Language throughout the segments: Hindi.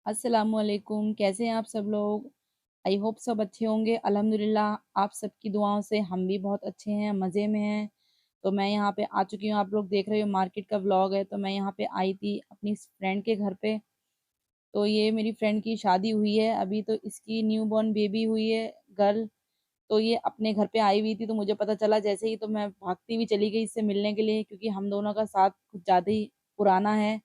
अस्सलामुअलैकुम, कैसे हैं आप सब लोग? आई होप सब अच्छे होंगे। अल्हम्दुलिल्लाह आप सबकी दुआओं से हम भी बहुत अच्छे हैं, मज़े में हैं। तो मैं यहाँ पे आ चुकी हूँ, आप लोग देख रहे हो मार्केट का व्लॉग है। तो मैं यहाँ पे आई थी अपनी फ्रेंड के घर पे। तो ये मेरी फ्रेंड की शादी हुई है अभी, तो इसकी न्यू बॉर्न बेबी हुई है, गर्ल। तो ये अपने घर पे आई हुई थी, तो मुझे पता चला जैसे ही, तो मैं भागती हुई चली गई इससे मिलने के लिए, क्योंकि हम दोनों का साथ कुछ ज़्यादा ही पुराना है।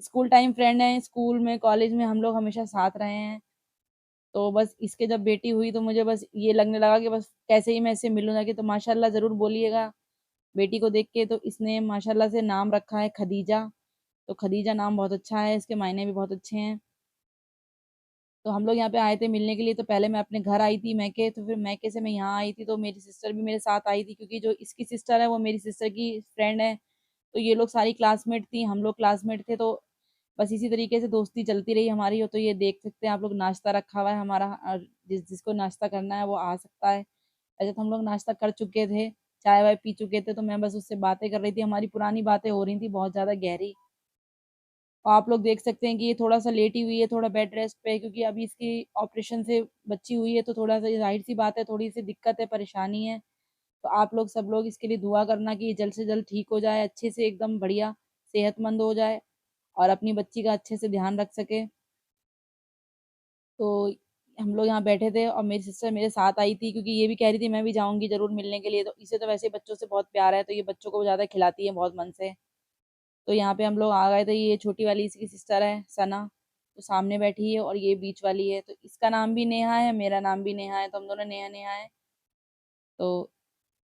स्कूल टाइम फ्रेंड है, स्कूल में कॉलेज में हम लोग हमेशा साथ रहे हैं। तो बस इसके जब बेटी हुई तो मुझे बस ये लगने लगा कि बस कैसे ही मैं इससे मिलूँ जाके। तो माशाल्लाह ज़रूर बोलिएगा बेटी को देख के। तो इसने माशाल्लाह से नाम रखा है खदीजा। तो खदीजा नाम बहुत अच्छा है, इसके मायने भी बहुत अच्छे हैं। तो हम लोग यहाँ पे आए थे मिलने के लिए। तो पहले मैं अपने घर आई थी मैके, तो फिर मैके से मैं यहाँ आई थी। तो मेरी सिस्टर भी मेरे साथ आई थी, क्योंकि जो इसकी सिस्टर है वो मेरी सिस्टर की फ्रेंड है। तो ये लोग सारी क्लासमेट थी, हम लोग क्लासमेट थे। तो बस इसी तरीके से दोस्ती चलती रही हमारी। तो ये देख सकते हैं आप लोग, नाश्ता रखा हुआ है हमारा, और जिसको नाश्ता करना है वो आ सकता है। ऐसे तो हम लोग नाश्ता कर चुके थे, चाय वाय पी चुके थे। तो मैं बस उससे बातें कर रही थी, हमारी पुरानी बातें हो रही थी बहुत ज़्यादा गहरी। और आप लोग देख सकते हैं कि ये थोड़ा-सा लेटी हुई है, थोड़ा बेड रेस्ट पे है, क्योंकि अभी इसकी ऑपरेशन से बच्ची हुई है। तो थोड़ा-सा ज़ाहिर-सी बात है, थोड़ी-सी दिक्कत है, परेशानी है। तो आप लोग सब लोग इसके लिए दुआ करना कि ये जल्द से जल्द ठीक हो जाए, अच्छे से एकदम बढ़िया सेहतमंद हो जाए और अपनी बच्ची का अच्छे से ध्यान रख सके। तो हम लोग यहाँ बैठे थे और मेरी सिस्टर मेरे साथ आई थी, क्योंकि ये भी कह रही थी मैं भी जाऊँगी ज़रूर मिलने के लिए। तो इसे तो वैसे ही बच्चों से बहुत प्यार है, तो ये बच्चों को ज़्यादा खिलाती है बहुत मन से। तो यहाँ पे हम लोग आ गए थे। ये छोटी वाली इसकी सिस्टर है सना, तो सामने बैठी है, और ये बीच वाली है। तो इसका नाम भी नेहा है, मेरा नाम भी नेहा है, तो हम दोनों नेहा नेहा है। तो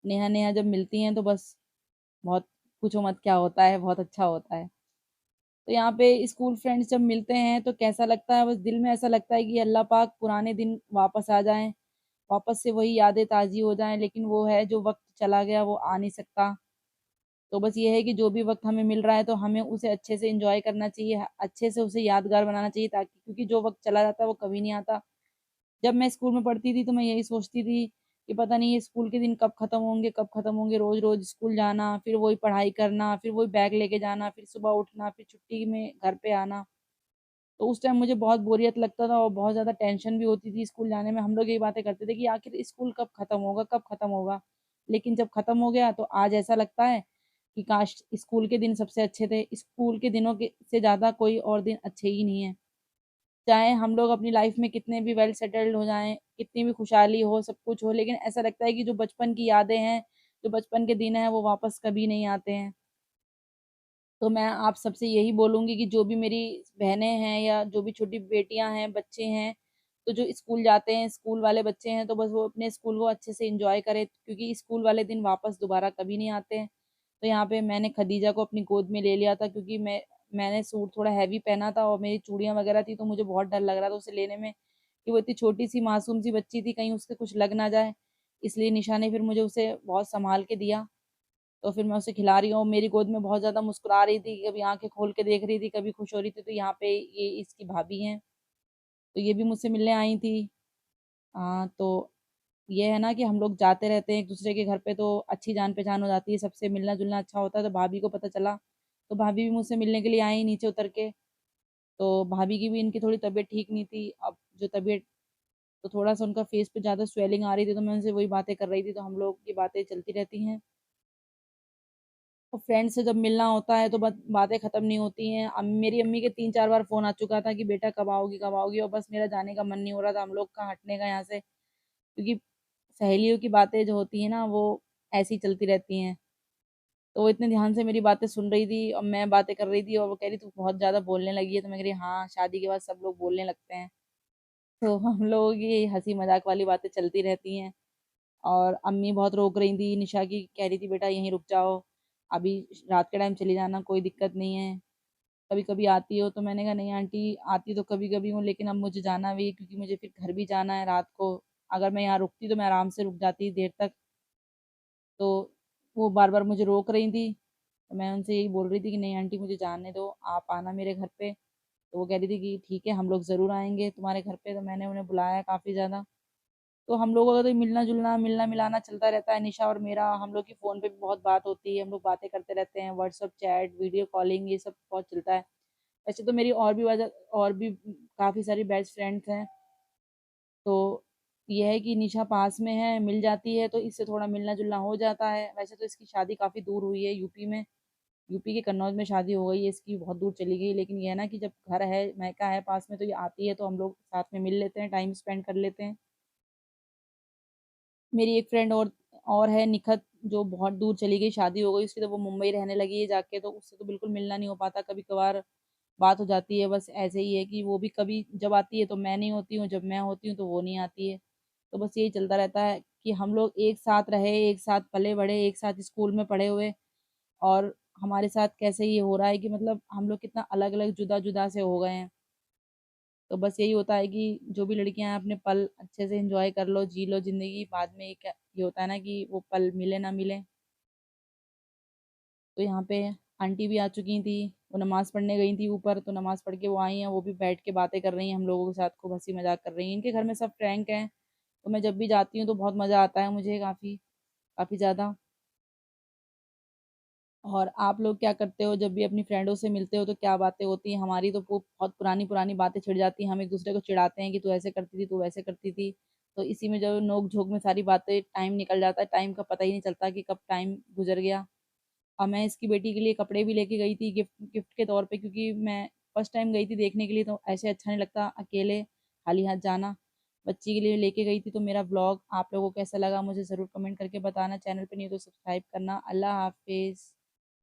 नेहा नेहा जब मिलती हैं तो बस बहुत, पूछो मत क्या होता है, बहुत अच्छा होता है। तो यहाँ पे स्कूल फ्रेंड्स जब मिलते हैं तो कैसा लगता है, बस दिल में ऐसा लगता है कि अल्लाह पाक पुराने दिन वापस आ जाएं, वापस से वही यादें ताज़ी हो जाएं। लेकिन वो है जो वक्त चला गया वो आ नहीं सकता। तो बस ये है कि जो भी वक्त हमें मिल रहा है तो हमें उसे अच्छे से एंजॉय करना चाहिए, अच्छे से उसे यादगार बनाना चाहिए, ताकि, क्योंकि जो वक्त चला जाता है वो कभी नहीं आता। जब मैं स्कूल में पढ़ती थी तो मैं यही सोचती थी कि पता नहीं ये स्कूल के दिन कब खत्म होंगे, कब खत्म होंगे। रोज रोज स्कूल जाना, फिर वही पढ़ाई करना, फिर वही बैग लेके जाना, फिर सुबह उठना, फिर छुट्टी में घर पे आना। तो उस टाइम मुझे बहुत बोरियत लगता था और बहुत ज़्यादा टेंशन भी होती थी स्कूल जाने में। हम लोग यही बातें करते थे कि आखिर स्कूल कब खत्म होगा, कब खत्म होगा। लेकिन जब खत्म हो गया तो आज ऐसा लगता है कि काश स्कूल के दिन सबसे अच्छे थे। स्कूल के दिनों के से ज़्यादा कोई और दिन अच्छे ही नहीं है। चाहे हम लोग अपनी लाइफ में कितने भी वेल सेटल्ड हो जाएं, कितनी भी खुशहाली हो, सब कुछ हो, लेकिन ऐसा लगता है कि जो बचपन की यादें हैं, जो बचपन के दिन हैं, वो वापस कभी नहीं आते हैं। तो मैं आप सबसे यही बोलूँगी कि जो भी मेरी बहनें हैं या जो भी छोटी बेटियाँ हैं, बच्चे हैं, तो जो स्कूल जाते हैं, स्कूल वाले बच्चे हैं, तो बस वो अपने स्कूल को अच्छे से एन्जॉय करें, क्योंकि स्कूल वाले दिन वापस दोबारा कभी नहीं आते हैं। तो यहाँ पे मैंने खदीजा को अपनी गोद में ले लिया था, क्योंकि मैंने सूट थोड़ा हैवी पहना था और मेरी चूड़ियाँ वगैरह थी, तो मुझे बहुत डर लग रहा था उसे लेने में, कि वो इतनी छोटी-सी मासूम-सी बच्ची थी, कहीं उसके कुछ लग ना जाए। इसलिए निशा ने फिर मुझे उसे बहुत सँभाल के दिया। तो फिर मैं उसे खिला रही हूँ, मेरी गोद में बहुत ज़्यादा मुस्कुरा रही थी, कभी आँखें खोल के देख रही थी, कभी खुश हो रही थी। तो यहाँ पे ये इसकी भाभी हैं, तो ये भी मुझसे मिलने आई थी। तो ये है ना कि हम लोग जाते रहते हैं एक-दूसरे के घर पे, तो अच्छी जान-पहचान हो जाती है, सबसे मिलना-जुलना अच्छा होता है। तो भाभी को पता चला, तो भाभी भी मुझसे मिलने के लिए आई नीचे उतर के। तो भाभी की भी, इनकी थोड़ी तबीयत ठीक नहीं थी। अब जो तबीयत, तो थोड़ा-सा उनका फेस पे ज़्यादा स्वेलिंग आ रही थी, तो मैं उनसे वही बातें कर रही थी। तो हम लोग की बातें चलती रहती हैं। और फ्रेंड से जब मिलना होता है तो बातें खत्म नहीं होती हैं। मेरी अम्मी के 3-4 बार फ़ोन आ चुका था कि बेटा कब आओगी, कब आओगी? और बस मेरा जाने का मन नहीं हो रहा था हम लोग का, हटने का यहाँ से। क्योंकि सहेलियों की बातें जो होती हैं ना, वो ऐसी चलती रहती हैं। तो वो इतने ध्यान से मेरी बातें सुन रही थी और मैं बातें कर रही थी, और वो कह रही तू बहुत ज़्यादा बोलने लगी है। तो मैं कह रही हाँ, शादी के बाद सब लोग बोलने लगते हैं। तो हम लोगों की ये हँसी मज़ाक वाली बातें चलती रहती हैं। और अम्मी बहुत रोक रही थी निशा की, कह रही थी बेटा यहीं रुक जाओ, अभी रात के टाइम चली जाना, कोई दिक्कत नहीं है। कभी-कभी आती हो? तो मैंने कहा नहीं आंटी, आती तो कभी-कभी हूँ, लेकिन अब मुझे जाना भी है, क्योंकि मुझे फिर घर भी जाना है रात को। अगर मैं यहाँ रुकती तो मैं आराम से रुक जाती देर तक। तो वो बार-बार मुझे रोक रही थी। तो मैं उनसे यही बोल रही थी कि नहीं आंटी मुझे जाने दो, आप आना मेरे घर पे। तो वो कह रही थी कि ठीक है हम लोग ज़रूर आएँगे तुम्हारे घर पे। तो मैंने उन्हें बुलाया काफ़ी ज़्यादा। तो हम लोगों का तो मिलना-जुलना, मिलना-मिलाना चलता रहता है निशा और मेरा। हम लोग की फ़ोन पे भी बहुत बात होती है, हम लोग बातें करते रहते हैं, व्हाट्सएप चैट, वीडियो कॉलिंग, ये सब बहुत चलता है। वैसे तो मेरी और भी काफ़ी सारी बेस्ट फ्रेंड्स हैं। तो ये है कि निशा पास में है, मिल जाती है तो इससे थोड़ा मिलना-जुलना हो जाता है। वैसे तो इसकी शादी काफ़ी दूर हुई है यूपी में, यूपी के कन्नौज में शादी हो गई है इसकी, बहुत दूर चली गई। लेकिन ये है ना कि जब घर है, मायका है पास में, तो ये आती है तो हम लोग साथ में मिल लेते हैं, टाइम स्पेंड कर लेते हैं। मेरी एक फ्रेंड और है निखत, जो बहुत दूर चली गई, शादी हो गई उसकी, तो वो मुंबई रहने लगी है जाके, तो उससे तो बिल्कुल मिलना नहीं हो पाता। कभी-कभार बात हो जाती है, बस ऐसे ही है कि वो भी कभी जब आती है तो मैं नहीं होती हूँ, जब मैं होती हूँ तो वो नहीं आती है। तो बस यही चलता रहता है कि हम लोग एक साथ रहे, एक साथ पले-बड़े, एक साथ स्कूल में पढ़े हुए, और हमारे साथ कैसे ये हो रहा है कि मतलब हम लोग कितना अलग-अलग, जुदा-जुदा से हो गए हैं। तो बस यही होता है कि जो भी लड़कियां हैं अपने पल अच्छे से एंजॉय कर लो, जी लो जिंदगी, बाद में ये होता है ना कि वो पल मिले ना मिले। तो यहाँ पे आंटी भी आ चुकी थी, वो नमाज पढ़ने गई थी ऊपर, तो नमाज पढ़ के वो आई हैं, वो भी बैठ के बातें कर रही हैं हम लोगों के साथ, खूब हंसी मजाक कर रही हैं। इनके घर में सब फ्रैंक हैं, तो मैं जब भी जाती हूँ तो बहुत मज़ा आता है मुझे, काफ़ी काफ़ी ज़्यादा। और आप लोग क्या करते हो जब भी अपनी फ्रेंडों से मिलते हो, तो क्या बातें होती हैं? हमारी तो बहुत पुरानी पुरानी बातें छिड़ जाती हैं, हम एक दूसरे को चिढ़ाते हैं कि तू ऐसे करती थी, तू वैसे करती थी। तो इसी में जो नोक झोंक में सारी बातें, टाइम निकल जाता है, टाइम का पता ही नहीं चलता कि कब टाइम गुजर गया। और मैं इसकी बेटी के लिए कपड़े भी लेके गई थी, गिफ्ट गिफ्ट के तौर पे, क्योंकि मैं फर्स्ट टाइम गई थी देखने के लिए, तो ऐसे अच्छा नहीं लगता अकेले खाली हाथ जाना। बच्ची के लिए लेके गई थी। तो मेरा ब्लॉग आप लोगों को कैसा लगा मुझे ज़रूर कमेंट करके बताना। चैनल पे नहीं हो तो सब्सक्राइब करना। अल्लाह हाफिज़।